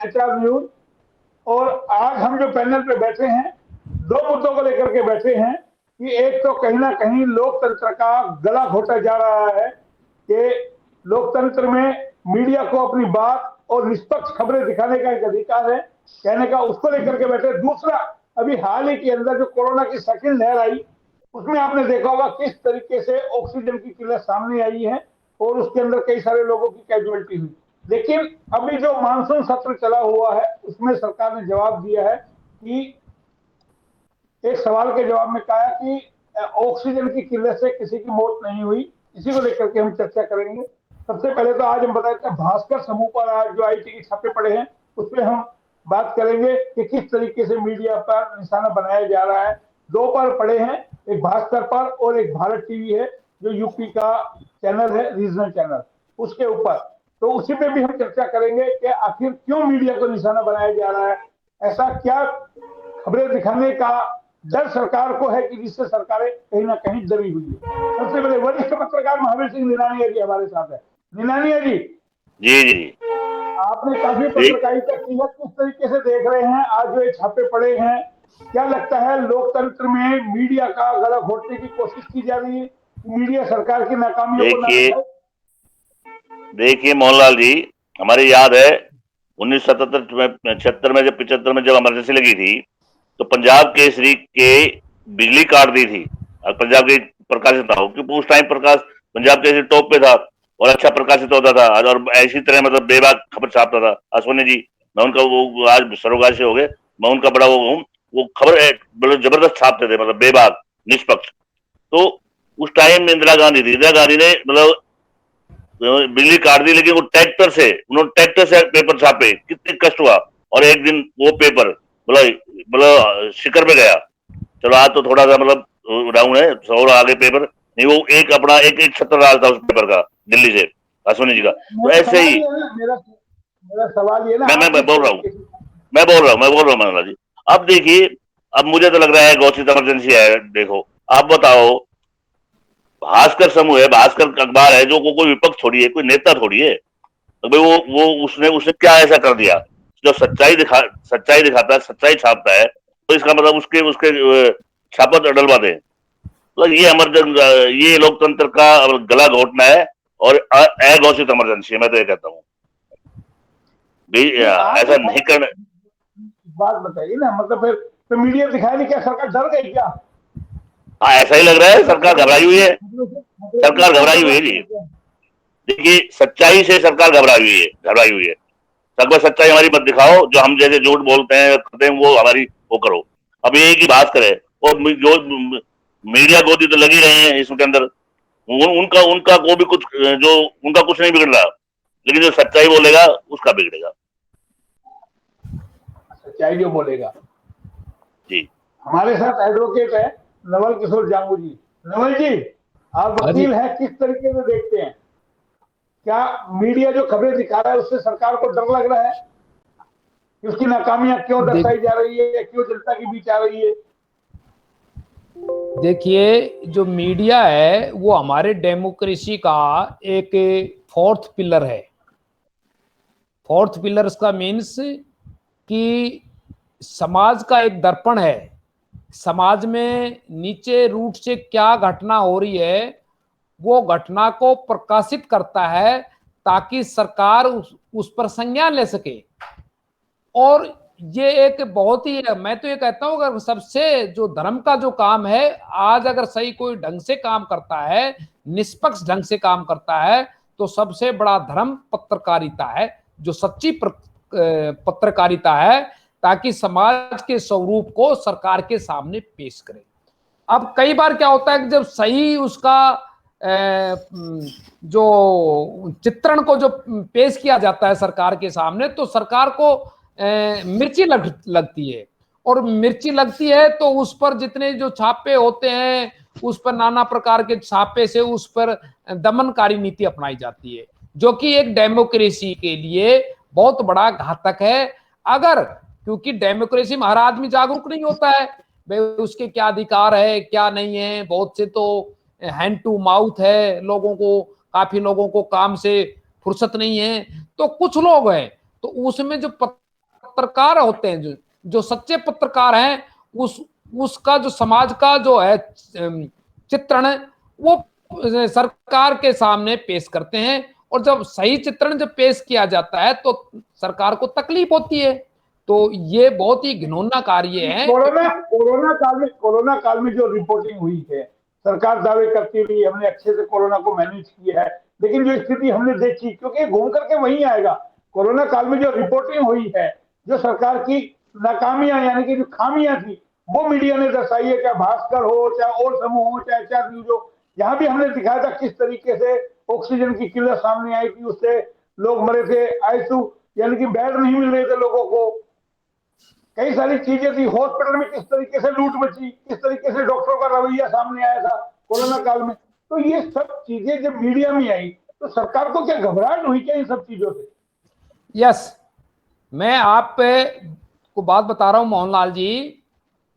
HR news. और आज हम जो पैनल पे बैठे हैं, दो मुद्दों को लेकर के बैठे हैं कि एक तो कहीं ना कहीं लोकतंत्र का गला घोटा जा रहा है कि लोकतंत्र में मीडिया को अपनी बात और निष्पक्ष खबरें दिखाने का एक अधिकार है, कहने का, उसको लेकर के बैठे। दूसरा, अभी हाल ही के अंदर जो कोरोना की सेकंड लहर आई, उसमें आपने देखा होगा किस तरीके से ऑक्सीजन की किल्लत सामने आई है और उसके अंदर कई सारे लोगों की कैजुअलिटी हुई। लेकिन अभी जो मानसून सत्र चला हुआ है उसमें सरकार ने जवाब दिया है कि एक सवाल के जवाब में कहा कि ऑक्सीजन की किल्लत से किसी की मौत नहीं हुई। इसी को लेकर के हम चर्चा करेंगे। सबसे पहले तो आज हम बताते हैं भास्कर समूह पर आज जो आईटी के छापे पड़े हैं उस पर हम बात करेंगे कि किस तरीके से मीडिया पर निशाना बनाया जा रहा है। दो पर पड़े हैं, एक भास्कर पर और एक भारत टीवी है जो यूपी का चैनल है, रीजनल चैनल, उसके ऊपर। तो उसी पे भी हम चर्चा करेंगे कि आखिर क्यों मीडिया को निशाना बनाया जा रहा है, ऐसा क्या खबरें दिखाने का डर सरकार को है कि जिससे सरकारें कहीं ना कहीं डरी हुई है। सबसे पहले वरिष्ठ पत्रकार महावीर सिंह निनानिया जी हमारे साथ है। निनानिया जी, जी जी आपने काफी पत्रकारिता की है, किस तरीके से देख रहे हैं आज जो ये छापे पड़े हैं? क्या लगता है लोकतंत्र में मीडिया का गला घोटने की कोशिश की जा रही है, मीडिया सरकार की नाकामियों को ना देखिए दिखाए? देखिए मोहनलाल जी, हमारी याद है 1977 में, जब 75 में जब इमरजेंसी लगी थी तो पंजाब केसरी के बिजली काट दी थी। और पंजाब के प्रकाशित था क्योंकि उस टाइम प्रकाश पंजाब केसरी टॉप पे था और अच्छा प्रकाशित होता था। और ऐसी तरह मतलब बेबाक खबर छापता था अश्विनी जी। मैं उनका वो आज सर्वगासी हो गए, मैं उनका बड़ा वो हूँ। वो खबर मतलब जबरदस्त छापते थे, मतलब बेबाक निष्पक्ष। तो उस टाइम में इंदिरा गांधी थी, इंदिरा गांधी ने मतलब बिजली काट दी, लेकिन वो ट्रैक्टर से, उन्होंने ट्रैक्टर से पेपर छापे, कितने कष्ट हुआ। और एक दिन वो पेपर मतलब शिखर पे गया। चलो आज तो थोड़ा सा मतलब डाउन है, 100 आगे पेपर नहीं, वो एक अपना एक एक छत्र डाल था उस पेपर का, दिल्ली से, अश्विनी जी का। तो मेरा ऐसे सवाल ही ये है ना, मेरा सवाल ये ना, मैं आप मैं किस बोल रहा हूँ तरीके से? मैं बोल रहा हूँ मनोला जी। अब देखिए, अब मुझे तो लग रहा है घोषित इमरजेंसी है। देखो, आप बताओ, भास्कर समूह है, भास्कर अखबार है, जो कोई विपक्ष थोड़ी है, कोई नेता थोड़ी है। तो भाई वो उसने उसने क्या ऐसा कर दिया जो सच्चाई दिखाता है, सच्चाई छापता है, तो इसका मतलब उसके उसके छापा तो डलवा दे। तो ये लोकतंत्र का गला घोटना है और अघोषित इमरजेंसी है। मैं तो ये कहता हूँ नहीं, आप ऐसा नहीं करना। बात बताइए ना, मतलब फिर मीडिया दिखाई नहीं, क्या सरकार डर गई क्या? हाँ, ऐसा ही लग रहा है, मतलब सरकार घबराई हुई है। खबरों से सरकार क्यों घबराई डर हुई है रही जी। है क्या? देखिए, सच्चाई से सरकार घबराई हुई है। सकबर सच्चाई हमारी मत दिखाओ, जो हम जैसे झूठ बोलते हैं करते हैं वो हमारी वो करो। अब ये की बात करे, और जो मीडिया गोदी तो लगी रहे हैं इसके अंदर, उनका उनका वो भी कुछ जो उनका कुछ नहीं बिगड़ रहा, लेकिन जो सच्चाई बोलेगा उसका बिगड़ेगा। सच्चाई जो बोलेगा। जी हमारे साथ एडवोकेट है नवल किशोर जांगू जी। नवल जी, आप हाँ जी। वकील हैं, किस तरीके से देखते हैं? क्या मीडिया जो खबरें दिखा रहा है उससे सरकार को डर लग रहा है कि उसकी नाकामियां क्यों देख दर्शाई जा रही है या क्यों जनता के बीच आ रही है? देखिए, जो मीडिया है वो हमारे डेमोक्रेसी का एक फोर्थ पिलर है। फोर्थ पिलर का मीन्स कि समाज का एक दर्पण है। समाज में नीचे रूट से क्या घटना हो रही है वो घटना को प्रकाशित करता है ताकि सरकार उस पर संज्ञान ले सके। और ये एक बहुत ही, मैं तो ये कहता हूं, अगर सबसे जो धर्म का जो काम है, आज अगर सही कोई ढंग से काम करता है, निष्पक्ष ढंग से काम करता है, तो सबसे बड़ा धर्म पत्रकारिता है, जो सच्ची पत्रकारिता है, ताकि समाज के स्वरूप को सरकार के सामने पेश करे। अब कई बार क्या होता है कि जब सही उसका जो चित्रण को जो पेश किया जाता है सरकार के सामने, तो सरकार को मिर्ची लगती है। और मिर्ची लगती है तो उस पर जितने जो छापे होते हैं, उस पर नाना प्रकार के छापे से उस पर दमनकारी नीति अपनाई जाती है, जो कि एक डेमोक्रेसी के लिए बहुत बड़ा घातक है। अगर, क्योंकि डेमोक्रेसी में हर आदमी जागरूक नहीं होता है, भाई उसके क्या अधिकार है क्या नहीं है। बहुत से तो हैंड टू माउथ है, लोगों को, काफी लोगों को काम से फुर्सत नहीं है, तो कुछ लोग हैं तो उसमें जो पत्रकार होते हैं, जो सच्चे पत्रकार हैं, उसका जो समाज का जो है चित्रण वो सरकार के सामने पेश करते हैं, और जब सही चित्रण जब पेश किया जाता है तो सरकार को तकलीफ होती है। तो ये बहुत ही घिनौना कार्य है। कोरोना काल में जो रिपोर्टिंग हुई है, सरकार दावे करती रही हमने अच्छे से कोरोना को मैनेज किया है, लेकिन जो स्थिति हमने देखी, क्योंकि घूम करके वहीं आएगा, कोरोना काल में जो रिपोर्टिंग हुई है, जो सरकार की नाकामियां यानी कि जो खामियां थी, वो मीडिया ने दर्शाई है, चाहे भास्कर हो, चाहे और समूह हो, चाहे चार न्यूज हो। यहाँ भी हमने दिखाया था किस तरीके से ऑक्सीजन की किल्लत सामने आई थी, उससे लोग मरे थे, आईसीयू यानी कि बेड नहीं मिल रहे थे लोगों को, कई सारी चीजें थी, हॉस्पिटल में किस तरीके से लूट मची, किस तरीके से डॉक्टरों का रवैया सामने आया था कोरोना काल में। तो ये सब चीजें जब मीडिया में आई तो सरकार को क्या घबराहट हुई क्या इन सब चीजों से? यस, मैं आप को बात बता रहा हूं मोहनलाल जी,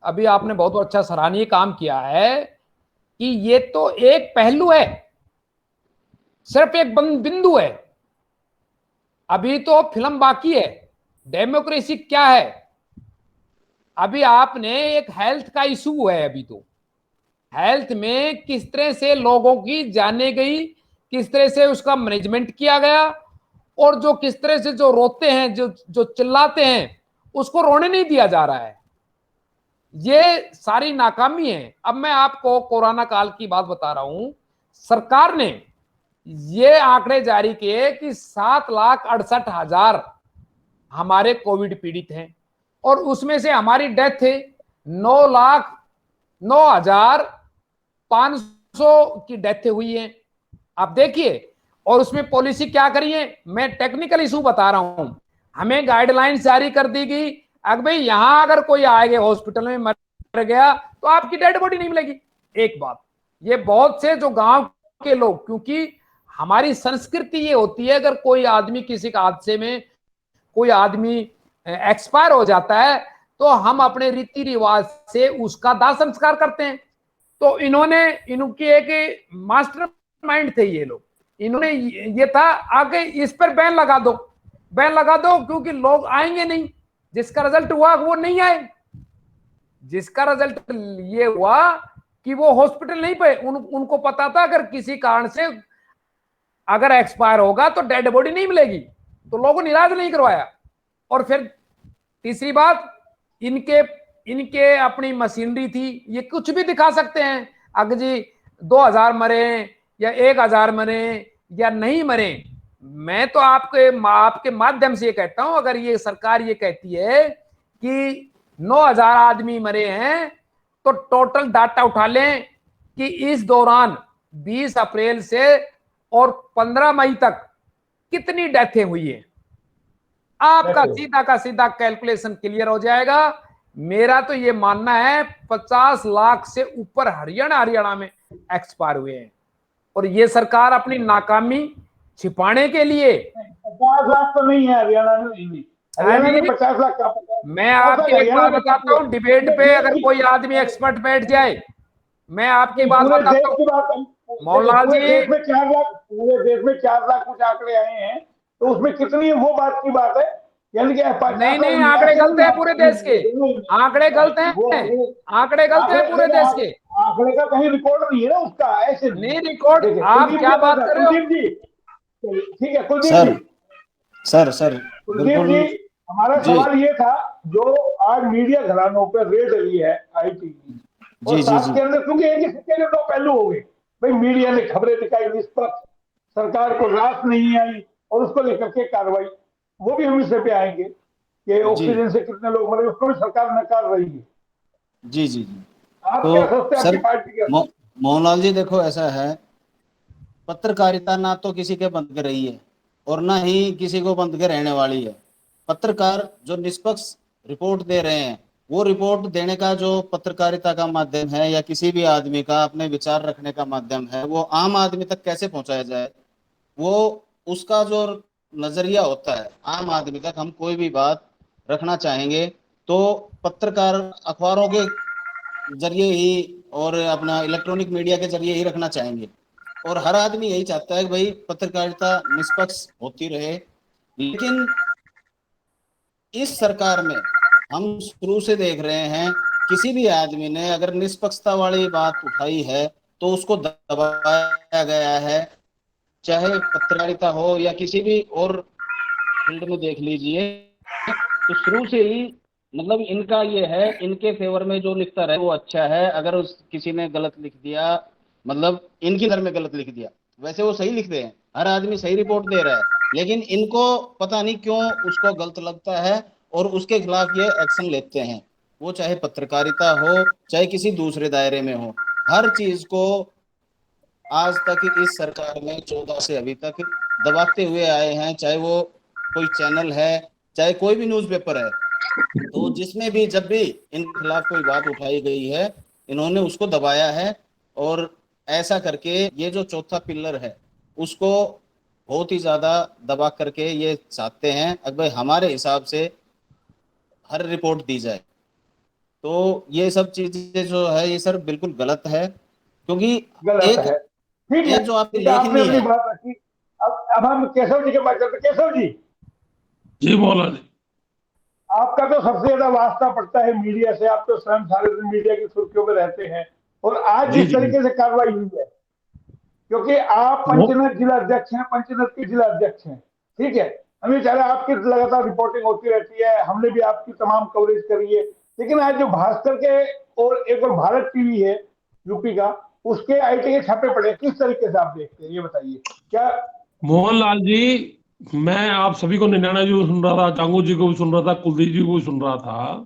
अभी आपने बहुत अच्छा सराहनीय काम किया है कि ये तो एक पहलू है, सिर्फ एक बिंदु है, अभी तो फिल्म बाकी है। डेमोक्रेसी क्या है? अभी आपने एक हेल्थ का इशू है, अभी तो हेल्थ में किस तरह से लोगों की जाने गई, किस तरह से उसका मैनेजमेंट किया गया, और जो किस तरह से जो रोते हैं, जो चिल्लाते हैं, उसको रोने नहीं दिया जा रहा है। ये सारी नाकामी है। अब मैं आपको कोरोना काल की बात बता रहा हूं। सरकार ने ये आंकड़े जारी किए कि 7,68,000 हमारे कोविड पीड़ित हैं, और उसमें से हमारी डेथ 9,09,500 की डेथ हुई है। आप देखिए, और उसमें पॉलिसी क्या करी है, मैं टेक्निकल इशू बता रहा हूं। हमें गाइडलाइंस जारी कर दी गई, अगर भाई यहां अगर कोई आएगा हॉस्पिटल में मर गया तो आपकी डेड बॉडी नहीं मिलेगी। एक बात, ये बहुत से जो गांव के लोग, क्योंकि हमारी संस्कृति ये होती है, अगर कोई आदमी किसी का हादसे में कोई आदमी एक्सपायर हो जाता है तो हम अपने रीति रिवाज से उसका दाह संस्कार करते हैं। तो इनकी एक मास्टर माइंड थे ये लोग, इन्होंने ये था आगे इस पर बैन लगा दो, क्योंकि लोग आएंगे नहीं। जिसका रिजल्ट हुआ वो नहीं आए, जिसका रिजल्ट ये हुआ कि वो हॉस्पिटल नहीं पे, उनको पता था अगर किसी कारण से अगर एक्सपायर होगा तो डेड बॉडी नहीं मिलेगी, तो लोगों ने इलाज नहीं करवाया। और फिर तीसरी बात, इनके अपनी मशीनरी थी, ये कुछ भी दिखा सकते हैं, अगर जी 2,000 मरे या 1,000 मरे या नहीं मरे। मैं तो आपके माध्यम से ये कहता हूं, अगर ये सरकार ये कहती है कि 9,000 आदमी मरे हैं, तो टोटल डाटा उठा लें कि इस दौरान 20 अप्रैल से और 15 मई तक कितनी डेथें हुई है। आपका सीधा का सीधा कैलकुलेशन क्लियर हो जाएगा। मेरा तो ये मानना है 50 लाख से ऊपर हरियाणा में एक्सपायर हुए हैं, और ये सरकार अपनी नाकामी छिपाने के लिए 50 लाख तो नहीं है हरियाणा में 50 लाख का। मैं आपकी एक बात बताता हूँ, डिबेट पे अगर कोई आदमी एक्सपर्ट बैठ जाए, मैं आपकी बात बताता हूँ मोहनलाल जी, देश में 4 लाख, पूरे देश में 4 लाख कुछ आंकड़े आए हैं, तो उसमें कितनी वो बात की बात है, यानी कि नहीं, आंकड़े गलत है पूरे देश के, आंकड़े गलत हैं, आंकड़े गलत हैं पूरे देश के। आंकड़े का कहीं रिकॉर्ड नहीं है ना उसका, ऐसे नहीं रिकॉर्ड, आप क्या बात कर रहे हो? कुलदीप जी, ठीक है कुलदीप जी, सर कुलदीप जी, हमारा सवाल ये था, जो आज मीडिया घरानों पर रेड हुई है आईटी की, और साथ के अंदर, क्योंकि एक ही सिक्के के 2 पहलू हो गए, भाई मीडिया ने खबरें दिखाई निष्पक्ष, सरकार को राहत नहीं आई, और उसको लेकर के कार्रवाई, वो भी हम इस पे आएंगे कि ऑक्सीजन से कितने लोग मरे, उसको भी सरकार नकार रही है। जी आप तो क्या सोचते हैं, सर, आपकी पार्टी क्या? मोहनलाल जी देखो, ऐसा है, पत्रकारिता ना तो किसी के बंद के रही है और ना ही किसी को बंद के रहने वाली है। पत्रकार जो निष्पक्ष रिपोर्ट दे रहे हैं, वो रिपोर्ट देने का जो पत्रकारिता का माध्यम है या किसी भी आदमी का अपने विचार रखने का माध्यम है, वो आम आदमी तक कैसे पहुंचाया जाए, वो उसका जो नजरिया होता है आम आदमी तक, हम कोई भी बात रखना चाहेंगे तो पत्रकार अखबारों के जरिए ही और अपना इलेक्ट्रॉनिक मीडिया के जरिए ही रखना चाहेंगे, और हर आदमी यही चाहता है कि भाई पत्रकारिता निष्पक्ष होती रहे। लेकिन इस सरकार में हम शुरू से देख रहे हैं, किसी भी आदमी ने अगर निष्पक्षता वाली बात उठाई है तो उसको दबाया गया है, चाहे पत्रकारिता हो या किसी भी और फील्ड में देख लीजिए। तो शुरू से ही मतलब इनका ये है, इनके फेवर में जो लिखता रहे वो अच्छा है। अगर उस किसी ने गलत लिख दिया, मतलब इनकी नजर में गलत लिख दिया, वैसे वो सही लिखते हैं, हर आदमी सही रिपोर्ट दे रहा है, लेकिन इनको पता नहीं क्यों उसको गलत लगता है और उसके खिलाफ ये एक्शन लेते हैं। वो चाहे पत्रकारिता हो चाहे किसी दूसरे दायरे में हो, हर चीज को आज तक इस सरकार में 14 से अभी तक दबाते हुए आए हैं। चाहे वो कोई चैनल है, चाहे कोई भी न्यूज़पेपर है, तो जिसमें भी जब भी इन खिलाफ कोई बात उठाई गई है, इन्होंने उसको दबाया है। और ऐसा करके ये जो चौथा पिलर है उसको बहुत ही ज्यादा दबा करके ये चाहते हैं अगर हमारे हिसाब से हर रिपोर्ट दी जाए। तो ये सब चीजें जो है ये सर बिल्कुल गलत है, क्योंकि गलत एक है। ठीक है, एक जो आपकी ठीक है, आपने लेखनी अपनी है। बात रखी। अब हम केशव जी के पास चलते। केशव जी, जी मौलाना जी। आपका तो सबसे ज्यादा वास्ता पड़ता है मीडिया से, आप तो स्वयं सारे दिन मीडिया की सुर्खियों में रहते हैं। और आज जी जिस जी तरीके से कार्रवाई हुई है, क्योंकि आप वो पंचनद जिला अध्यक्ष हैं, पंचनद के जिला अध्यक्ष हैं, ठीक है, हमें चाहे आपकी लगातार रिपोर्टिंग होती रहती है, हमने भी आपकी तमाम कवरेज करी है। लेकिन आज जो भास्कर के और एक और भारत टीवी है यूपी का, उसके आईटी के छापे पड़े, किस तरीके से आप देखते हैं, ये बताइए। क्या मोहनलाल जी, मैं आप सभी को, निन्यानवे जी को सुन रहा था, जांगू जी को भी सुन रहा था, कुलदीप जी को भी सुन रहा था।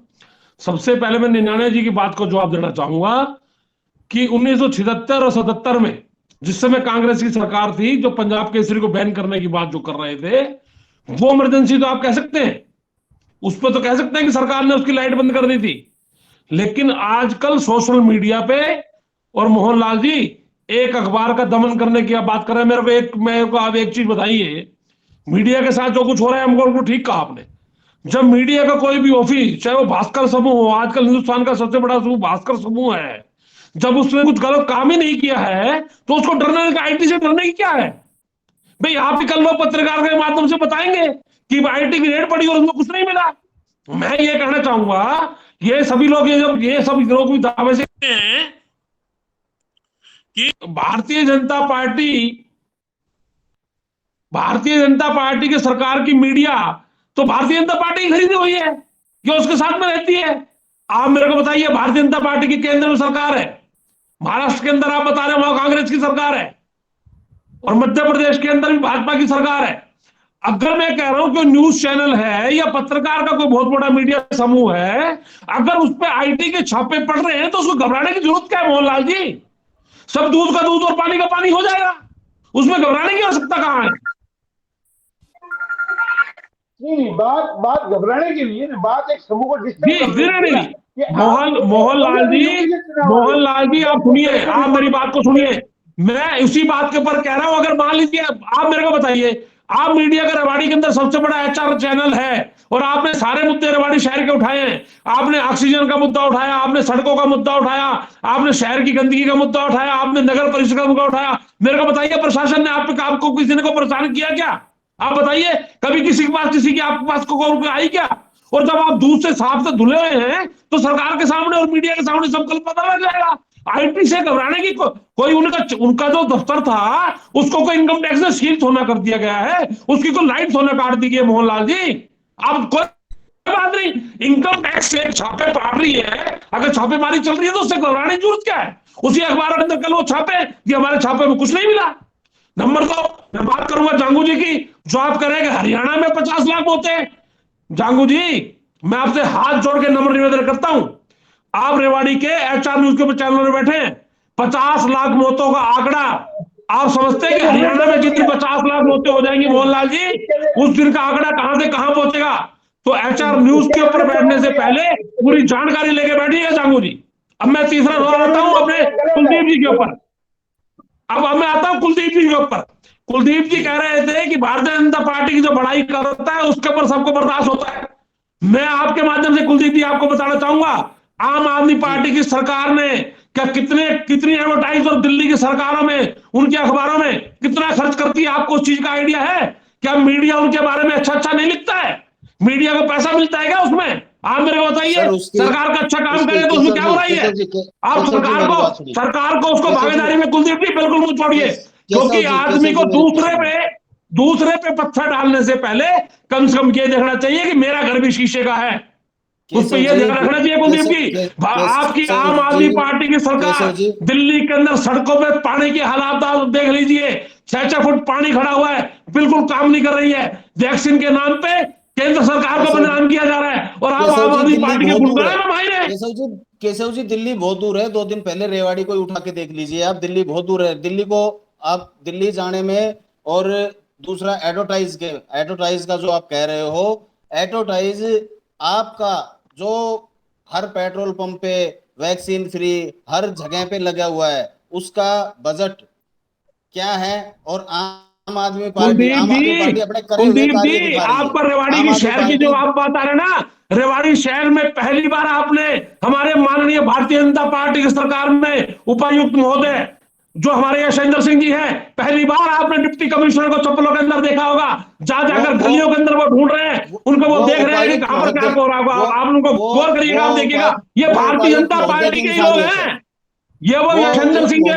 सबसे पहले मैं निन्यानवे जी की बात को जवाब देना चाहूंगा कि 1976 और 77 में जिस समय कांग्रेस की सरकार थी, जो पंजाब केसरी को बैन करने की बात जो कर रहे थे, वो इमरजेंसी तो आप कह सकते हैं, उस पर तो कह सकते हैं कि सरकार ने उसकी लाइट बंद कर दी थी। लेकिन आजकल सोशल मीडिया पे, और मोहनलाल जी, एक अखबार का दमन करने की आप बात कर रहे हैं। मेरे को आप एक चीज बताइए, मीडिया के साथ जो कुछ हो रहा है, हमको ठीक कहा आपने। जब मीडिया का कोई भी ऑफिस, चाहे वो भास्कर समूह हो, आजकल हिंदुस्तान का सबसे बड़ा समूह भास्कर समूह है, जब उसने कुछ गलत काम ही नहीं किया है तो उसको डरने का, आईटी से डरने की क्या है भाई? आप भी कल वो पत्रकार के माध्यम से बताएंगे कि आईटी की रेड पड़ी और उसमें कुछ नहीं मिला। मैं ये कहना चाहूंगा, ये सभी लोग, ये सभी लोग भी दावे से कहते हैं कि भारतीय जनता पार्टी की सरकार की मीडिया तो भारतीय जनता पार्टी की खरीदी हुई है, ये उसके साथ में रहती है। आप मेरे को बताइए, भारतीय जनता पार्टी की केंद्र में सरकार है, महाराष्ट्र के अंदर आप बता रहे हैं वहां कांग्रेस की सरकार है, और मध्य प्रदेश के अंदर भी भाजपा की सरकार है। अगर मैं कह रहा हूं कि न्यूज चैनल है या पत्रकार का कोई बहुत बड़ा मीडिया समूह है, अगर उस पर आईटी के छापे पड़ रहे हैं तो उसको घबराने की जरूरत क्या है मोहनलाल जी? सब दूध का दूध और पानी का पानी हो जाएगा, उसमें घबराने की आवश्यकता कहां है? नहीं, बात घबराने की नहीं है, बात एक समूह को डिस्टर्ब जी करने की है ना, नहीं, कि आप मोहनलाल जी आप सुनिए, आप मेरी बात को सुनिए। मैं उसी बात के ऊपर कह रहा हूं, अगर मान लीजिए आप मेरे को बताइए, आप मीडिया का रेवाड़ी के अंदर सबसे बड़ा एचआर चैनल है और आपने सारे मुद्दे रेवाड़ी शहर के उठाए हैं। आपने ऑक्सीजन का मुद्दा उठाया, आपने सड़कों का मुद्दा उठाया, आपने शहर की गंदगी का मुद्दा उठाया, आपने नगर परिषद का मुद्दा उठाया। मेरे को बताइए, प्रशासन ने आपको किसी ने को परेशान किया क्या? आप बताइए, कभी किसी के पास, किसी के आपके पास को आई क्या? और जब आप दूध से साफ से धुले हुए हैं तो सरकार के सामने और मीडिया के सामने सब कल पता लग जाएगा। आईटी से घबराने की कोई उनका जो दफ्तर था उसको कोई इनकम टैक्स ने सील होना कर दिया गया है, उसकी कोई लाइट होना काट दी गई है मोहनलाल जी। आप कोई बात नहीं, इनकम टैक्स से छापे पाड़ रही है, अगर छापेमारी चल रही है तो उससे घबराने की जरूरत क्या है? उसी अखबार के अंदर कल वो छापे कि हमारे छापे में कुछ नहीं मिला। नंबर 2, मैं बात करूंगा जांगू जी की, जो आप कह रहे हैं कि हरियाणा में 50 लाख होते हैं। जांगू जी, मैं आपसे हाथ जोड़ के नम्र निवेदन करता हूं, आप रेवाड़ी के एचआर न्यूज के चैनल में बैठे हैं, 50 लाख मौतों का आंकड़ा आप समझते हैं कि हरियाणा में जितनी 50 लाख मौतें हो जाएंगी मोहनलाल जी, उस दिन का आंकड़ा कहां से कहां पहुंचेगा? तो एचआर न्यूज के ऊपर बैठने से पहले पूरी जानकारी लेके बैठिएगा जांगू जी। अब मैं तीसरा सवाल आता हूं अपने कुलदीप जी के ऊपर। अब मैं आता हूं कुलदीप जी के ऊपर। कुलदीप जी कह रहे थे कि भारतीय जनता पार्टी की जो बड़ाई करता है उसके ऊपर सबको बर्दाश्त होता है। मैं आपके माध्यम से कुलदीप जी आपको बताना चाहूंगा, आम आदमी पार्टी की सरकार ने क्या कितनी एडवर्टाइज और दिल्ली की सरकारों में, उनके अखबारों में कितना खर्च करती है, आपको उस चीज का आइडिया है? क्या मीडिया उनके बारे में अच्छा नहीं लिखता है? मीडिया को पैसा मिलता है क्या उसमें? आप मेरे को बताइए। सरकार का अच्छा काम करे तो उसमें क्या बुराई है? आप सरकार को उसको भागीदारी में कुलदीप जी बिल्कुल मत छोड़िए, क्योंकि आदमी को दूसरे पे पत्थर डालने से पहले कम से कम ये देखना चाहिए कि मेरा घर भी शीशे का है, उस पर यह ध्यान रखना चाहिए कुलदीप जी। आपकी आम आदमी पार्टी की सरकार दिल्ली के अंदर सड़कों पे पानी की हालात आप देख लीजिए, 6-6 फुट पानी खड़ा हुआ है, बिल्कुल काम नहीं कर रही है। वैक्सीन के नाम पे केंद्र सरकार को बदनाम किया जा रहा है और आप आम आदमी पार्टी के गुणगान में माहिर है। केशव जी दिल्ली बहुत दूर है, 2 दिन पहले रेवाड़ी को उठा के देख लीजिए आप, दिल्ली बहुत दूर है। दिल्ली को आप दिल्ली जाने में, और दूसरा एडवर्टाइज का जो आप कह रहे हो, एडवर्टाइज आपका जो हर पेट्रोल पंप पे वैक्सीन फ्री हर जगह पे लगा हुआ है, उसका बजट क्या है? और आम आदमी पार्टी अपने कुलदीप जी आप पर रेवाड़ी की शहर की जो आप बात आ रहे ना, रेवाड़ी शहर में पहली बार आपने हमारे माननीय भारतीय जनता पार्टी की सरकार में उपायुक्त महोदय जो हमारे यशेंद्र सिंह जी हैं, पहली बार आपने डिप्टी कमिश्नर को चप्पलों के अंदर देखा होगा, जहां जाकर गलियों के अंदर वो ढूंढ रहे हैं, उनको वो देख रहे हैं कि कहां पर क्या हो रहा होगा। आप उनको गौर करिएगा, आप देखिएगा, ये भारतीय जनता पार्टी के ही लोग हैं, ये वो यशेंद्र सिंह है,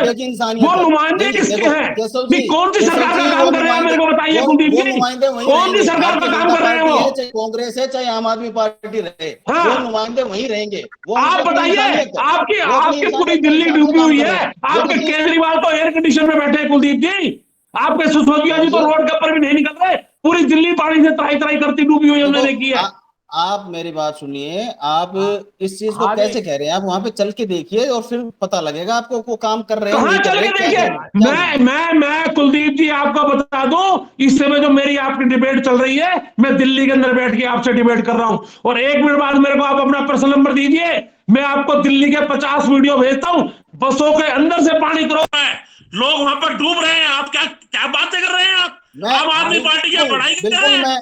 वो नुमाइंदे किसके हैं? कौन सी सरकार का काम कर रहे हैं मेरे को बताइए कुलदीप जी, कौन सी सरकार का काम कर रहे हैं वो? चाहे कांग्रेस है चाहे आम आदमी पार्टी रहे, वो नुमाइंदे वहीं रहेंगे। आप बताइए, आपकी पूरी दिल्ली डूबी हुई है, आपके केजरीवाल तो एयर कंडीशन में बैठे हैं कुलदीप जी, आपके सिसोदिया जी तो रोड के ऊपर भी नहीं निकल रहे, पूरी दिल्ली पानी से त्राई त्राई करती डूबी हुई हमने देखी है। आप मेरी बात सुनिए, आप इस चीज को कैसे कह रहे हैं? आप वहां पे चल के देखिए और फिर पता लगेगा आपको वो काम कर रहे हैं। कहां चल के देखिए? मैं कुलदीप जी आपको बता दूं, इस समय जो मेरी आपकी डिबेट चल रही है, मैं दिल्ली के अंदर बैठ के आपसे डिबेट कर रहा हूं, और 1 मिनट बाद मेरे को आप अपना पर्सनल नंबर दीजिए, मैं आपको दिल्ली के 50 वीडियो भेजता हूं, बसों के अंदर से पानी गिर रहा है, लोग वहां पर डूब रहे हैं, आप क्या बातें कर रहे हैं? आप आम आदमी पार्टी की बढ़ाई कर रहे हैं,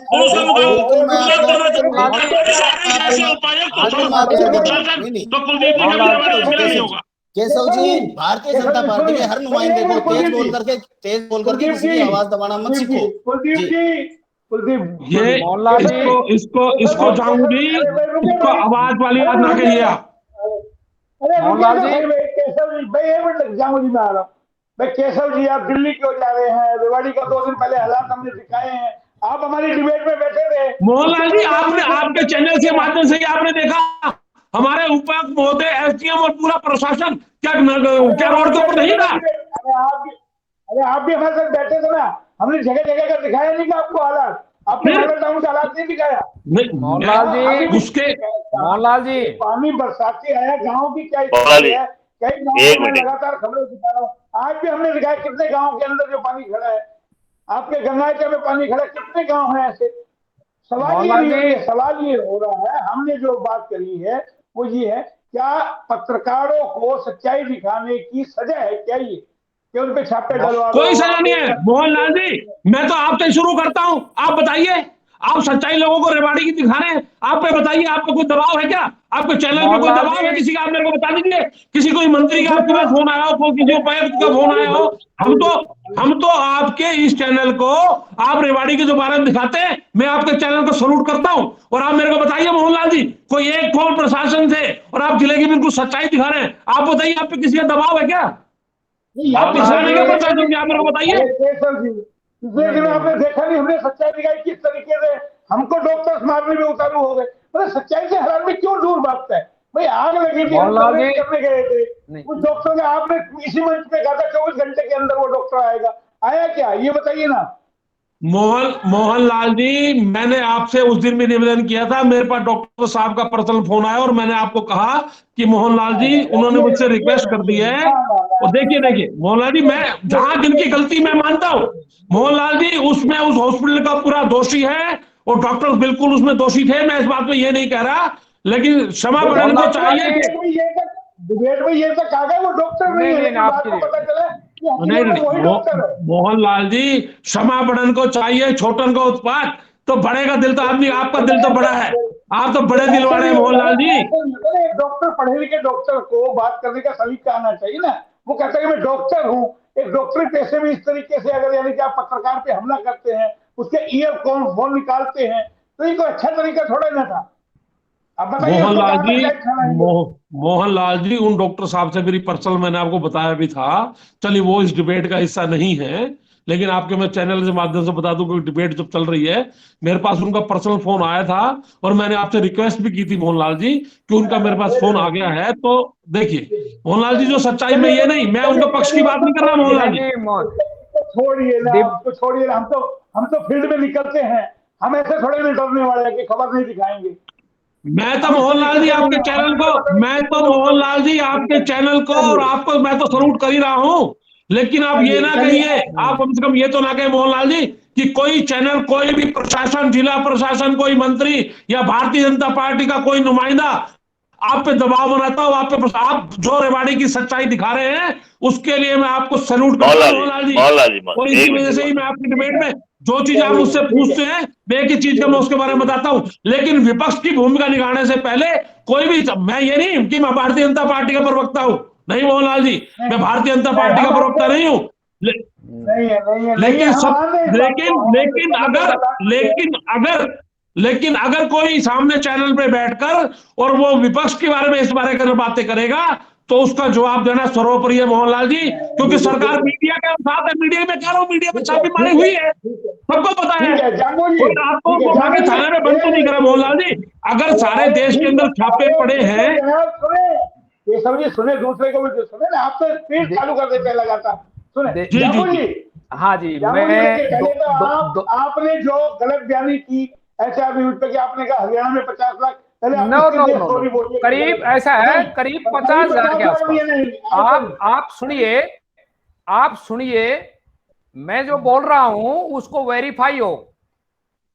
तो कुलदीप जी नहीं होगा। केशव जी भारतीय जनता पार्टी के हर नुमाइंदे को तेज बोल करके किसी की आवाज दबाना मत सीखो। कुलदीप ये इसको जाऊंगी, इसको आवाज वाली बात ना कहिए आप। केशव जी भाई 1 मिनट लग जाऊंगी, मैं आ रहा हूँ भाई। केशव जी आप दिल्ली क्यों जा रहे हैं? रेवाड़ी का 2 दिन पहले हालात हमने दिखाए हैं, आप हमारी डिबेट में बैठे थे। मोहनलाल जी आपने आपके चैनल के माध्यम से आपने देखा हमारे उपायुक्त महोदय, एसडीएम और पूरा प्रशासन क्या रोड के ऊपर नहीं था? अरे आप भी हमारे साथ बैठे थे ना, हमने जगह जगह का दिखाया नहीं कि आपको हालात, आपने मॉडल टाउन का हालात नहीं दिखाया। मोहनलाल जी पानी बरसाती आया, गाँव की क्या स्थिति है, कई गाँव में लगातार खबरें दिखा रहा हूँ, आज भी हमने दिखाया कितने गाँव के अंदर जो पानी खड़ा है, आपके गंगाइचा में पानी खड़ा, कितने गाँव हैं ऐसे। सवाल ये हो रहा है, हमने जो बात करी है वो ये है, क्या पत्रकारों को सच्चाई दिखाने की सजा है क्या ये, कि उन पे छापे डलवा? कोई सजा नहीं है मोहनलाल जी, मैं तो आपसे शुरू करता हूं, आप बताइए, आप सच्चाई लोगों को रेवाड़ी की दिखा रहे हैं, आप पे बताइए, आपको कोई दबाव है क्या? आपके चैनल पे कोई दबाव है किसी का? आप मेरे को बता दीजिए, किसी कोई मंत्री का आपके पास फोन आया हो, किसी उपायुक्त का फोन आया हो? हम तो आपके इस चैनल को आप रेवाड़ी के जो बारे में दिखाते हैं, मैं आपके चैनल को सल्यूट करता हूं, और आप मेरे को बताइए मोहनलाल जी, कोई एक फोन प्रशासन से और आप जिले की बिल्कुल सच्चाई दिखा रहे हैं, आप बताइए, आप पे किसी का दबाव है क्या? आप प्रशासन क्या मेरे को बताइए। लेकिन आपने देखा नहीं हमने सच्चाई दिखाई किस तरीके से, हमको डॉक्टर्स मारने में उतारू हो गए। मतलब सच्चाई से हर आदमी क्यों दूर भागता है भाई? आग लगी थी, हम करने गए थे, उस डॉक्टर ने आपने इसी मंच पे कहा था 24 घंटे के अंदर वो डॉक्टर आएगा, आया क्या ये बताइए ना। मोहनलाल जी, मैंने आपसे उस दिन भी निवेदन किया था, मेरे पास डॉक्टर साहब का पर्सनल फोन आया और मैंने आपको कहा कि मोहनलाल जी, उन्होंने मुझसे रिक्वेस्ट कर दी है, और देखिए मोहनलाल जी, मैं जहां जिनकी गलती मैं मानता हूं मोहनलाल जी, उसमें उस हॉस्पिटल का पूरा दोषी है और डॉक्टर बिल्कुल उसमें दोषी थे, मैं इस बात में ये नहीं कह रहा, लेकिन क्षमा करने को चाहिए। डिबेट में ये तक आ गए वो डॉक्टर नहीं है, आपको पता चला मोहनलाल जी, क्षमा बड़न को चाहिए, छोटन को उत्पात, तो बड़े का दिल तो आदमी, आपका दिल तो बड़ा है, आप तो बड़े दिल वाले हैं मोहनलाल जी। डॉक्टर, पढ़े लिखे डॉक्टर को बात करने का सलीका आना चाहिए ना। वो कहता है कि मैं डॉक्टर हूँ, एक डॉक्टरी पेशे में इस तरीके से अगर यानी कि आप पत्रकार पे हमला करते हैं, उसके ईयर फोन निकालते हैं, तो इनको अच्छा तरीका थोड़ा ना था। अब बताइए मोहनलाल जी, मोह मोहनलाल जी, उन डॉक्टर साहब से मेरी पर्सनल, मैंने आपको बताया भी था, चलिए वो इस डिबेट का हिस्सा नहीं है, लेकिन आपके मैं चैनल के माध्यम से बता दूं कि डिबेट जब चल रही है, मेरे पास उनका पर्सनल फोन आया था और मैंने आपसे रिक्वेस्ट भी की थी मोहनलाल जी कि उनका मेरे पास फोन आ गया है। तो देखिए मोहनलाल जी, जो सच्चाई में ये नहीं, मैं उनका पक्ष की बात नहीं कर रहा मोहनलाल जी। छोड़िए ना, आपको छोड़िए ना, हम तो फील्ड में निकलते हैं, हम ऐसे थोड़े नहीं डरने वाले हैं कि खबर नहीं दिखाएंगे। मैं तो मोहनलाल जी आपके चैनल को, मैं तो मोहनलाल जी आपके चैनल को और आपको मैं तो सलूट कर ही रहा हूं, लेकिन आप ये ना कहिए, आप कम से कम ये तो ना कहें मोहनलाल जी कि कोई चैनल, कोई भी प्रशासन, जिला प्रशासन, कोई मंत्री या भारतीय जनता पार्टी का कोई नुमाइंदा आप पे दबाव बनाता हूं, आप जो रेवाड़ी की सच्चाई दिखा रहे हैं उसके लिए मैं आपको सैल्यूट करता हूं मोहनलाल जी। और इसी वजह से ही मैं आपकी डिबेट में जो चीज आप मुझसे पूछते हैं, मैं एक ही चीज का मैं उसके बारे में बताता हूं, लेकिन विपक्ष की भूमिका निभाने से पहले कोई भी, मैं ये नहीं कि मैं भारतीय जनता पार्टी का प्रवक्ता हूं, नहीं मोहनलाल जी, मैं भारतीय जनता पार्टी का प्रवक्ता नहीं हूं, नहीं है, नहीं है, लेकिन सब, लेकिन लेकिन अगर कोई सामने चैनल पे बैठकर और वो विपक्ष के बारे में इस बारे में बातें करेगा तो उसका जवाब देना सर्वोपरि है मोहनलाल जी, क्योंकि सरकार मीडिया के साथ है, मीडिया में कह रहा हूं, मीडिया में छापेमारी हुई है, सबको पता है, कोई आपको उठा के थाने में बंद तो नहीं करा मोहनलाल जी। अगर सारे देश के अंदर छापे पड़े हैं, ये सब जी सुने, दूसरे को भी सुने ना, आप तो स्पीड चालू कर देते हैं लगातार। सुने जी, हाँ जी, आपने जो गलत बयानी की HR पे कि आपने कहा हरियाणा में 50 लाख, पहले नो, करीब ऐसा है, करीब 50,000 के आसपास। आप सुनिए, मैं जो बोल रहा हूं उसको वेरीफाई हो,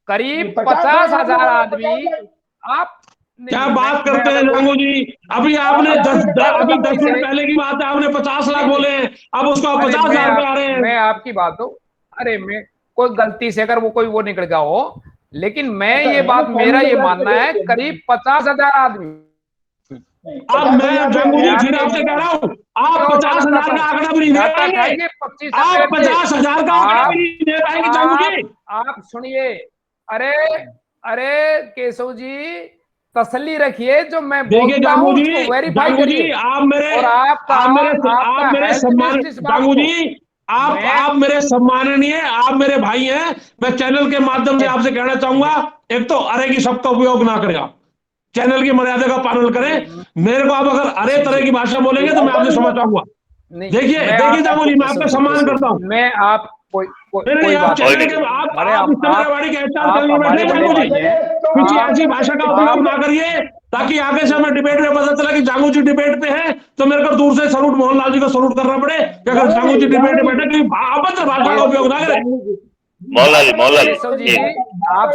करीब 50,000 आदमी। आप क्या बात करते हैं जांगू जी, अभी आपने 10 मिनट पहले की बात है, आपने 50 लाख बोले हैं, अब उसको 50,000 पे आ रहे हैं। मैं आपकी बात हो, अरे मैं कोई गलती से अगर वो कोई वो निकल गया हो, लेकिन मैं ये बात, मेरा ये मानना है करीब 50,000 आदमी। अब मैं जांगू जी फिर आपसे कह रहा हूं, आप 50,000 का आंकड़ा भी नहीं दे पाएंगे, आप 50,000 का आंकड़ा भी नहीं दे पाएंगे जांगू जी। आप सुनिए, अरे केशव जी तसल्ली रखिए, जो मैं बोलता हूं उसको वेरीफाई करिए। आप मेरे सम्मान, जांगू जी आप मेरे सम्माननीय, आप मेरे भाई हैं, मैं चैनल के माध्यम से आपसे कहना चाहूंगा, एक तो अरे की शब्द का उपयोग ना करें, आप चैनल की मर्यादा का पालन करें। मेरे को आप अगर अरे तरह की भाषा बोलेंगे तो मैं आपसे क्षमा चाहूंगा। देखिए जांगू जी, मैं आपका सम्मान करता हूँ, मैं आप कोई आप चैनल के, आप इस तरह रेवाड़ी के HR में बैठे जांगू जी, कुछ ऐसी भाषा का उपयोग ना करिए ताकि आगे से हमें डिबेट में पता चला कि जांगू जी डिबेट पे है तो मेरे को दूर से सलूट, मोहनलाल जी को सलूट करना पड़े कि अगर जांगू जी डिबेट में बैठे तो अभद्र भाषा का उपयोग ना करें। मोहनलाल जी, आप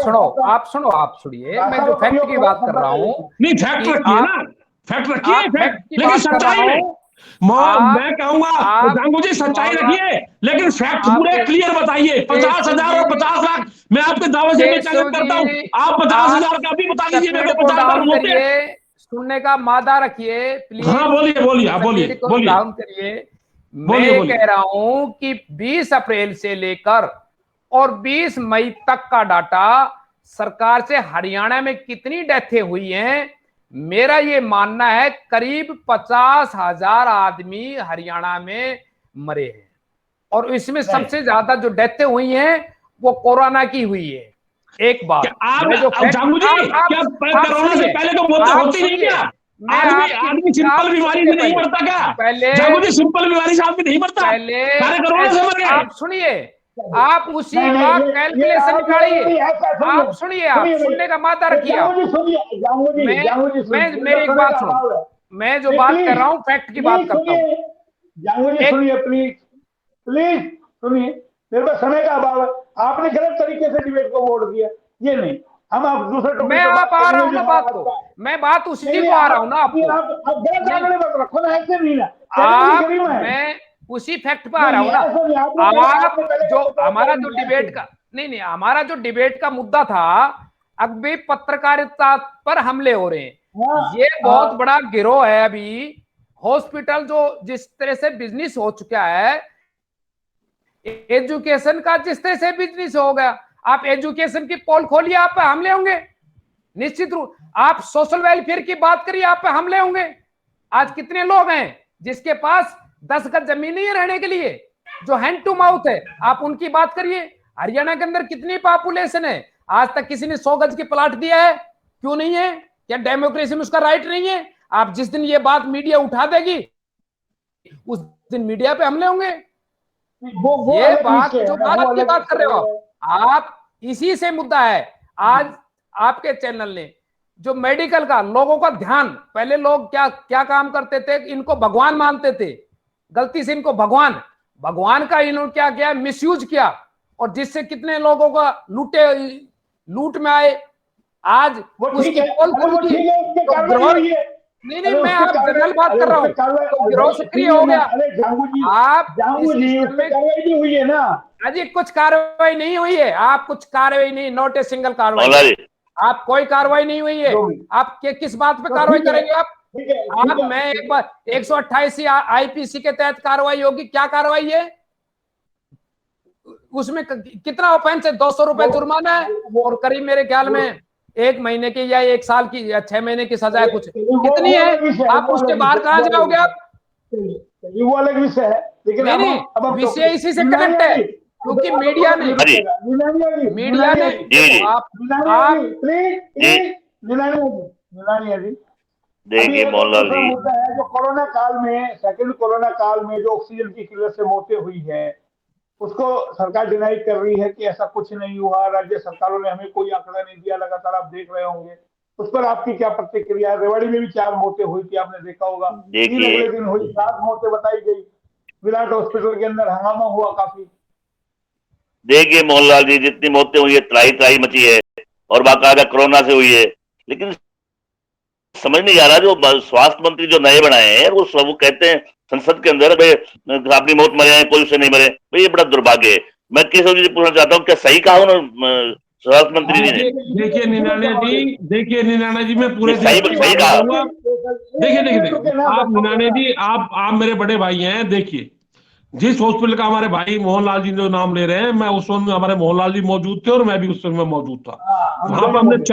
सुनिए, मैं जो फैक्ट की बात कर रहा हूँ, नहीं फैक्ट रखिए ना, फैक्ट रखिए, लेकिन सच्चाई में मैं कहूंगा जांगू जी सच्चाई रखिए, लेकिन फैक्ट पूरे क्लियर बताइए। 50,000 और 50 लाख मैं आपके दावे से भी चैलेंज करता हूँ, आप 50,000 का भी बता दीजिए मेरे को, 50,000 होते हैं, सुनने का मादा रखिए प्लीज। हाँ बोलिए, आप बोलिए डाउन करिए। मैं कह रहा हूं कि 20 अप्रैल से लेकर और 20 मई तक का डाटा सरकार से हरियाणा में कितनी डेथें हुई हैं, मेरा ये मानना है करीब 50,000 आदमी हरियाणा में मरे हैं, और इसमें सबसे ज्यादा जो डेथें हुई हैं वो कोरोना की हुई है। एक बात जांगू जी, क्या कोरोना से पहले तो मौत होती नहीं क्या? आदमी सिंपल बीमारी से नहीं मरता क्या? जांगू जी सिंपल बीमारी से आदमी नहीं मरता, सारे कोरोना से मर गए। आप सुनिए, आप उसी का कैलकुलेशन निकालिए, आप सुनिए, आप सुनने का मादा रखिए। मेरी एक बात सुनो, मैं जो बात कर रहा हूँ फैक्ट की बात करता हूँ। जांगू जी सुनिए, प्लीज सुनिए, मेरे पास समय का अभाव है, आपने गलत तरीके से डिबेट को मोड़ दिया, ये नहीं, हम आप दूसरे मैं आप आ रहा हूँ ना बात को, मैं बात उसी को आ रहा हूँ ना, आपको गलत आंकड़े मत रखो ना, ऐसे नहीं ना, मैं उसी फैक्ट पर आ रहा हूँ ना। आप जो हमारा जो डिबेट का नहीं, हमारा जो डिबेट का मुद्दा था, अब भी पत्रकारिता पर हमले हो रहे हैं, ये बहुत बड़ा गिरोह है। अभी हॉस्पिटल जो जिस तरह से बिजनेस हो चुका है, एजुकेशन का जिस तरह से बिजनेस हो गया, आप एजुकेशन की पोल खोलिए, आप पे हमले होंगे निश्चित रूप। आप सोशल वेलफेयर की बात करिए, आप पे हमले होंगे। आज कितने लोग हैं जिसके पास 10 गज जमीन नहीं है रहने के लिए, जो हैंड टू माउथ है, आप उनकी बात करिए। हरियाणा के अंदर कितनी पॉपुलेशन है, आज तक किसी ने 100 गज की प्लाट दिया है? क्यों नहीं है? क्या डेमोक्रेसी में उसका राइट नहीं है? आप जिस दिन ये बात मीडिया उठा देगी उस दिन मीडिया पे हमले होंगे। वो ये अलग बात विषय है जो ना, बात वो की अलग बात कर रहे हो विषय आप, इसी से मुद्दा है। आज आपके चैनल ने जो मेडिकल का लोगों का ध्यान, पहले लोग क्या क्या काम करते थे, इनको भगवान मानते थे, गलती से इनको भगवान का इन्होंने क्या किया, मिसयूज किया, और जिससे कितने लोगों का लूट में आए। आज वो ठीक उसकी है, पोल अरे वो खुलती ठीक है, उसके तो कार्रवाई गिरोह, हुई है। नहीं अरे मैं उसके आप कार्रवाई, जनरल बात अरे कर रहा उसके हूं, कार्रवाई, तो गिरोह सक्रिय ठीक है हो ना, गया। अरे आप जांगू इस जी सिस्टम उस पर में कार्रवाई भी हुई है ना। अजी कुछ कार्रवाई नहीं हुई है, आप कुछ कार्रवाई नहीं, नॉट ए सिंगल कार्रवाई, मौला जी आप कोई कार्रवाई नहीं हुई है। जो भी, आप किस बात पे तो कार्रवाई ठीक है, करेंगे आप? ठीक है, ठीक आप है, मैं एक बार 128 आईपीसी के तहत कार्रवाई होगी, क्या कार्रवाई है उसमें? कितना ऑफेंस है? 200 रुपए जुर्माना है, और करीब मेरे ख्याल में 1 महीने की या 1 साल की या 6 महीने की सजा है, कुछ कितनी वो है? अलग विषय है, आप वो उसके अलग बाहर विषय, कहां वो अलग जाओगे विषय, आप? चलिए, वो अलग विषय है। लेकिन नहीं अब नहीं, अब हम विषय इसी से यूनानी कनेक्ट है, अली, क्योंकि मीडिया ने अरे मीडिया ने जी देखो जी आप प्लीज जी प्लीज, यूनानी अली, अभी देखिए एक और मोहनलाल दूसरा जी, मुद्दा है जो कोरोना काल में, सेकंड कोरोना काल में जो ऑक्सीजन की किल्लत से मौतें हुई है, उसको सरकार डिनाई कर रही है कि ऐसा कुछ नहीं हुआ, राज्य सरकारों ने हमें कोई आंकड़ा नहीं दिया, लगातार आप देख रहे होंगे। उस पर आपकी क्या प्रतिक्रिया है? रेवाड़ी में भी 4 मौतें हुई थी, आपने देखा होगा। 3 देखिए अगले दिन हुई, 7 मौतें बताई गई। विराट हॉस्पिटल के अंदर हंगामा हुआ काफी। देखिए मोहनलाल जी, जितनी मौतें हुई है, त्राही त्राही मची है, और बाकायदा कोरोना से हुई है। लेकिन समझ नहीं आ रहा, जो स्वास्थ्य मंत्री जो नए बनाए हैं, वो कहते हैं संसद के अंदर, भाई अपनी मौत मरे हैं, कोई उससे नहीं मरे। भाई ये बड़ा दुर्भाग्य है। मैं केशव जी से पूछना चाहता हूँ, क्या सही कहा उन्होंने स्वास्थ्य मंत्री जी ने? देखिए देखिए निनाने जी, मैं पूरे देश सही की सही बात कहा? बताऊंगा। देखिए आप निनाने जी, आप मेरे बड़े भाई हैं। देखिए, जिस हॉस्पिटल का हमारे भाई मोहनलाल जी जो नाम ले रहे हैं, मैं उस वक्त हमारे मोहनलाल जी मौजूद थे और मैं भी उस समय मौजूद था। हम वहां पर दोनों हमने बोले।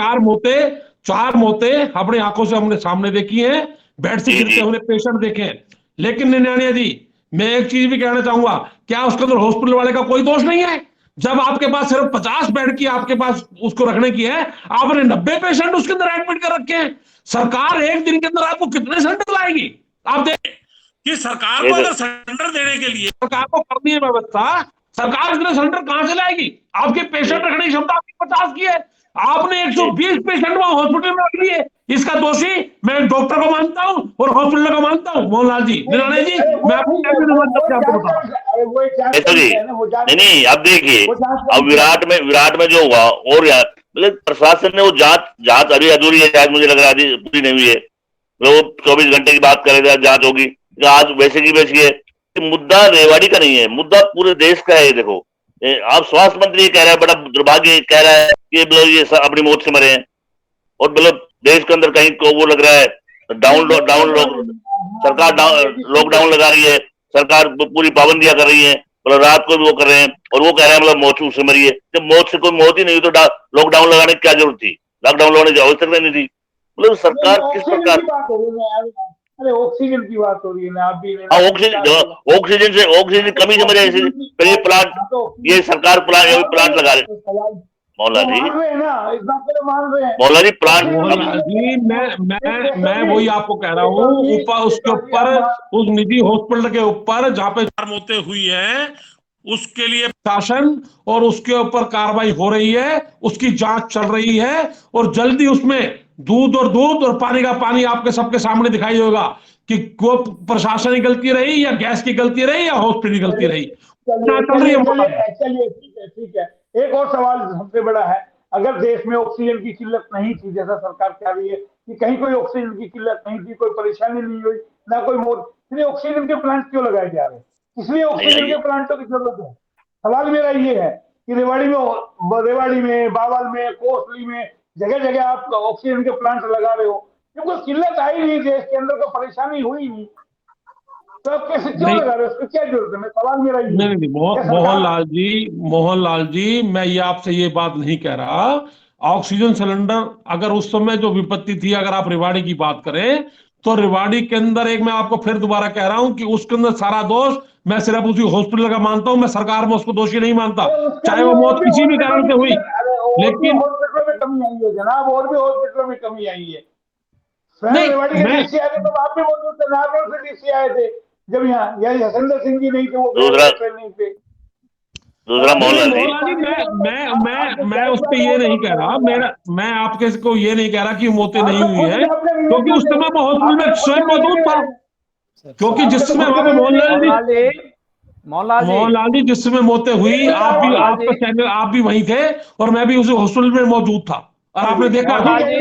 4 मौतें अपनी आंखों से हमने सामने देखी हैं, बेड से जी गिरते जी हुए पेशेंट देखे हैं। लेकिन निन्यानिया जी, मैं एक चीज भी कहना चाहूंगा, क्या उसके अंदर हॉस्पिटल वाले का कोई दोष नहीं है? जब आपके पास सिर्फ 50 बेड की आपके पास उसको रखने की है, आपने 90 पेशेंट उसके अंदर एडमिट कर रखे हैं। सरकार एक दिन के अंदर आपको कितने सेंटर लाएगी? आप देखें कि सरकार ये को तो अगर सेंटर देने के लिए सरकार को करनी है व्यवस्था, सरकार इतने सेंटर कहां से लाएगी? आपके पेशेंट जी रखने की क्षमता आपकी 50 की है, आपने जी 120 पेशेंट वहां हॉस्पिटल में रख लिए। इसका दोषी मैं डॉक्टर को मानता हूं और हॉस्पिटल को मानता हूँ। मोहनलाल जी, निराणे जी, अरे वो मैं आपको ठीक है, कैसे समझ सकते आपको जांच बता रहा हूं। का, अरे वो एक जांच का केशव जी, विषय है ना, वो जांच नहीं नहीं, अब देखिए, वो जांच का अब विषय है। विराट में जो हुआ, और यार मतलब प्रशासन ने वो जांच जांच अभी अधूरी है, शायद मुझे लग रहा है पूरी नहीं हुई है। वो 24 घंटे की बात करेगा, जांच होगी, आज वैसे की वैसी है। मुद्दा रेवाड़ी का नहीं है, मुद्दा पूरे देश का है। ये देखो, आप स्वास्थ्य मंत्री ये कह रहा है, बड़ा दुर्भाग्य कह रहा है कि मतलब ये अपनी मौत से मरे हैं, और मतलब देश के अंदर कहीं को वो लग रहा है डाउन डाउन सरकार लॉकडाउन लगा रही है, सरकार पूरी पाबंदियां कर रही है, मतलब रात को भी वो कर रहे हैं, और वो कह रहे हैं मतलब मौत से मरी है। जब मौत से कोई मौत ही नहीं हुई तो लॉकडाउन लगाने की क्या जरूरत थी? लॉकडाउन लगाने की आवश्यकता नहीं थी। मतलब नहीं, सरकार किस ऑक्सीजन की प्रकार, बात हो रही है ना, अरे ऑक्सीजन की बात हो रही है ना, आप भी हाँ, लेना ऑक्सीजन की कमी से मरे ऐसे। फिर ये प्लांट, हाँ, तो ये सरकार मान रहे प्लांट हैं, लगा रहे। तो सवाल मौला वो जी, मान रहे हैं ना, इस बात को तो मान रहे हैं। मौला जी प्लांट ऑक्सीजन अब मोहनलाल जी, मैं केशव वही जी, आपको कह रहा हूँ, ऊपर उसके केशव जी, ऊपर आप उस निजी हॉस्पिटल के ऊपर जहां पे 4 मौतें हुई हैं, उसके लिए शासन और उसके ऊपर कार्रवाई हो रही है, उसकी जांच चल रही है, और जल्दी उसमें दूध और पानी का पानी आपके सबके सामने दिखाई देगा कि वो प्रशासन की गलती रही या गैस की गलती रही या हॉस्पिटल की गलती रही। चलिए जांच चल रही है चलिए मोहनलाल जी। चलिए, ठीक है ठीक है। एक और सवाल सबसे बड़ा है, अगर देश में ऑक्सीजन की किल्लत नहीं थी, जैसा सरकार कह रही है कि कहीं कोई ऑक्सीजन की किल्लत नहीं थी, कोई परेशानी नहीं हुई, ना कोई मौत, फिर ऑक्सीजन के प्लांट क्यों लगाए जा रहे हैं? इसलिए ऑक्सीजन के आइए, प्लांटों की जरूरत है। सवाल मेरा ये है कि रेवाड़ी में, बावल में, कोसली में, जगह जगह आप ऑक्सीजन के प्लांट लगा रहे हो, क्योंकि किल्लत आई नहीं, देश के अंदर को परेशानी हुई नहीं। तो आप कैसे क्यों नहीं लगा रहे हो, उसको क्या जरूरत है? मैं सवाल मेरा ये नहीं है। नहीं क्या सरकार- मोहनलाल जी, मैं ये आपसे ये बात नहीं कह रहा। ऑक्सीजन सिलेंडर अगर उस समय जो विपत्ति थी, अगर आप रेवाड़ी की बात करें, तो रेवाड़ी के अंदर एक, मैं आपको फिर दोबारा कह रहा हूं कि उसके अंदर सारा दोष मैं सिर्फ उसी हॉस्पिटल का मानता हूं, मैं सरकार में उसको दोषी नहीं मानता, अरे उसका चाहे भी वो और मौत भी किसी भी हॉस्पिटलों कारण में से हुई। अरे और भी लेकिन हॉस्पिटलों में कमी आई है जनाब, और भी हॉस्पिटलों में कमी आई है। स्वयं नहीं, रेवाड़ी के मैं डीसी आए थे तो आप भी मौजूद थे, नागौर से डीसी आए थे जब यहाँ हसंदर सिंह जी नहीं थे, वो गए दूसरा थे ट्रेनिंग पे। दूसरा और नहीं नहीं मोहनलाल जी, मोहनलाल जी, मैं उस पे ये नहीं कह रहा, मैं आपके को ये नहीं कह रहा कि मौतें नहीं आपने हुई खुद हैं, अपने क्योंकि विवेचना उस से समय मैं हॉस्पिटल आपने में खुद स्वयं मौजूद था। क्योंकि जिस आपने तो समय खुद वहां पे के मोहनलाल जी, मोहनलाल जी, मोहनलाल जी जिस समय मौतें हुई, आप भी, मोहनलाल आपका जी, चैनल, आप भी वहीं थे, और मैं भी उस हॉस्पिटल में मौजूद था, और आपने देखा था। मोहनलाल जी,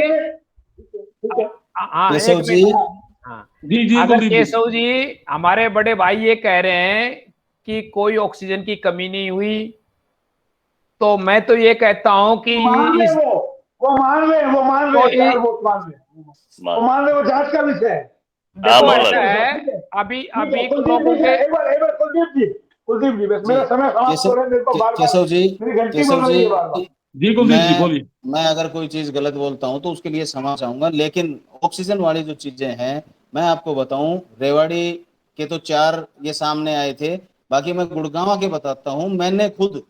ठीक है। हाँ केशव एक जी, मिनट। हाँ, जी जी अगर कुलदीप जी। केशव जी, हमारे बड़े भाई ये कह रहे हैं कि कोई ऑक्सीजन की कमी नहीं हुई, तो मैं तो ये कहता हूं कि मान ले इस वो मान ले, वो मान तो ले, चार वोट मान ले, वो मान ले, वो जांच का विषय है। हाँ देखो वो जांच ऐसा मोहनलाल का जी, विषय है, है, ठीक है। अभी ठीक है अभी कुलदीप लोगों जी, के, एक बार कुलदीप जी, बस जी, मेरा समय समाप्त हो रहा है, मेरे को बार बार केशव जी, मेरी घंटी केशव बज जी, रही है बार बार। जी कुलदीप जी मैं बोलिए। मैं अगर कोई चीज गलत बोलता हूं तो उसके लिए क्षमा चाहूंगा, लेकिन ऑक्सीजन वाली जो चीजें हैं, मैं आपको बताऊं, रेवाड़ी के तो 4 ये सामने आए थे, बाकी मैं गुड़गांव के बताता हूं। मैंने खुद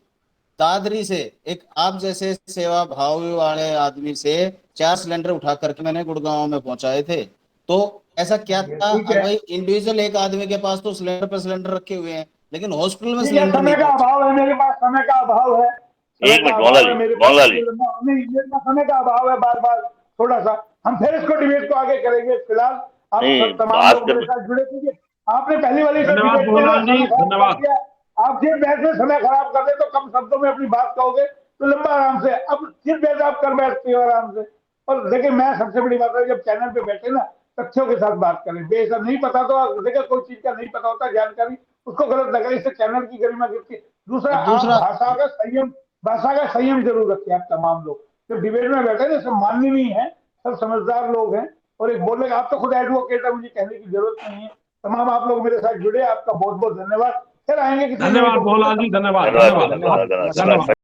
दादरी से एक आप जैसे सेवा भाव वाले आदमी से 4 सिलेंडर उठा करके मैंने गुड़गांव में पहुंचाए थे। तो ऐसा क्या ये था, ठीक अब है, भाई इंडिविजुअल एक आदमी के पास तो सिलेंडर पर सिलेंडर रखे हुए हैं, लेकिन हॉस्पिटल में ठीक है, सिलेंडर नहीं समय का पहुंचे। अभाव है मेरे पास, समय का अभाव है, समय एक का मिनट अभाव मोहनलाल है जी, मेरे पास, मोहनलाल जी, नहीं मेरे पास समय का अभाव है, बार बार थोड़ा सा हम फिर इसको डिबेट को आगे करेंगे। फिलहाल आप नहीं सब तमाम बात लोग मेरे कर, साथ जुड़े थे। आपने पहली वाली से धन्यवाद डिबेट में ना मोहनलाल जी, समय खराब कर धन्यवाद। दिया। आप फिर बहस में समय खराब कर दे तो कम शब्दों में अपनी बात कहोगे तो लंबा आराम से, अब फिर बहस आप कर बैठते हो आराम से। और देखिए मैं सबसे बड़ी बात है, जब चैनल पे बैठे ना तथ्यों के साथ बात करें, बेशक नहीं पता तो देखिए, कोई चीज का नहीं पता होता जानकारी, उसको गलत लगा, इससे चैनल की गरिमा गिरती है। दूसरा, और आप दूसरा, भाषा का संयम जरूर रखिए। आप तमाम लोग जब डिबेट में बैठे ना, सब माननीय है, सब समझदार लोग हैं, और एक बोलने का, आप तो खुद एडवोकेट है, मुझे कहने की जरूरत नहीं है। तमाम आप लोग मेरे साथ जुड़े, आपका बहुत बहुत धन्यवाद। फिर आएंगे किसी नए धन्यवाद टॉपिक पे, मोहनलाल तब जी, तक धन्यवाद धन्यवाद धन्यवाद धन्यवाद धन्यवाद, धन्यवाद नमस्कार। धन्यवाद। धन्यवाद।